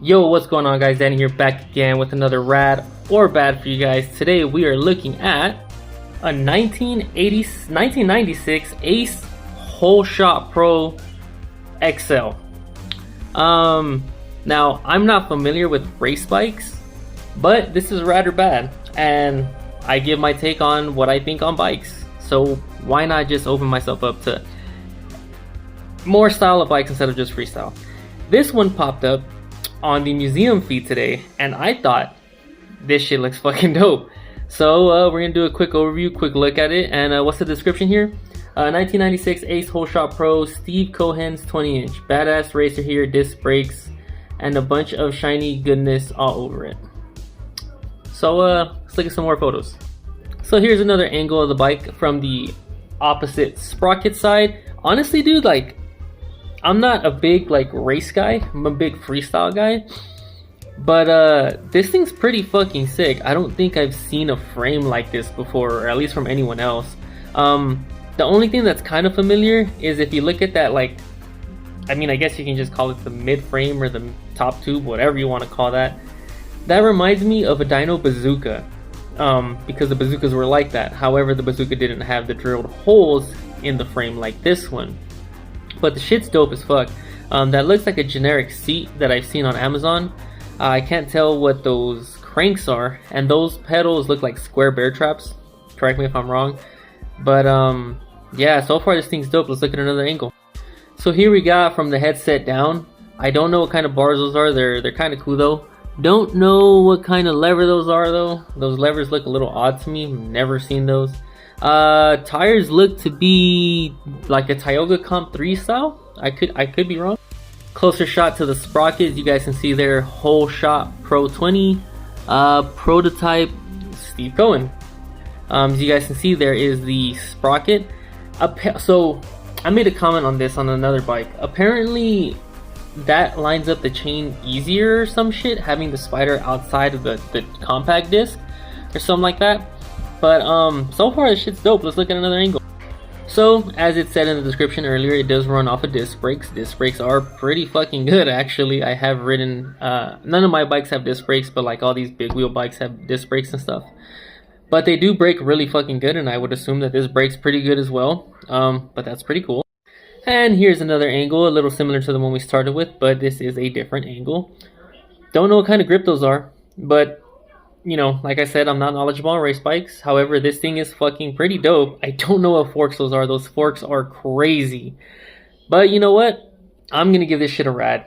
Yo, what's going on, guys? Danny here, back again with another Rad or Bad for you guys. Today we are looking at a 1996 Ace Whole Shot Pro XL. Now I'm not familiar with race bikes, but this is Rad or Bad, and I give my take on what I think on bikes. So why not just open myself up to more style of bikes instead of just freestyle? This one popped up on the museum feed today, and I thought this shit looks fucking dope. So we're gonna do a quick overview, quick look at it, and what's the description here? 1996 Ace Whole Shot Pro, Steve Cohen's 20-inch, badass racer here, disc brakes, and a bunch of shiny goodness all over it. So let's look at some more photos. So here's another angle of the bike from the opposite sprocket side. Honestly, dude, like, I'm not a big race guy, I'm a big freestyle guy, but this thing's pretty fucking sick. I don't think I've seen a frame like this before, or at least from anyone else. The only thing that's kind of familiar is if you look at that, I guess you can just call it the mid frame or the top tube, whatever you want to call that. That reminds me of a dyno bazooka, because the bazookas were like that. However, the bazooka didn't have the drilled holes in the frame like this one. But the shit's dope as fuck. That looks like a generic seat that I've seen on Amazon. I can't tell what those cranks are, and those pedals look like square bear traps. Correct me if I'm wrong. But yeah, so far this thing's dope. Let's look at another angle. So here we got from the headset down. I don't know what kind of bars those are. They're kind of cool though. Don't know what kind of lever those are though. Those levers look a little odd to me. Never seen those. Tires look to be like a Tioga Comp 3 style. I could be wrong. Closer shot to the sprockets, you guys can see there, Whole Shot Pro 20, prototype Steve Cohen. As you guys can see, there is the sprocket. So I made a comment on this on another bike. Apparently that lines up the chain easier or some shit, having the spider outside of the compact disc or something like that. But so far this shit's dope. Let's look at another angle. So as it said in the description earlier, it does run off of disc brakes. Disc brakes are pretty fucking good, actually. I have ridden, none of my bikes have disc brakes, but like all these big wheel bikes have disc brakes and stuff. But they do brake really fucking good, and I would assume that this brakes pretty good as well. But that's pretty cool. And here's another angle, a little similar to the one we started with, but this is a different angle. Don't know what kind of grip those are, but you know, like I said, I'm not knowledgeable on race bikes. However, this thing is fucking pretty dope. I don't know what forks those are. Those forks are crazy. But you know what? I'm gonna give this shit a rad.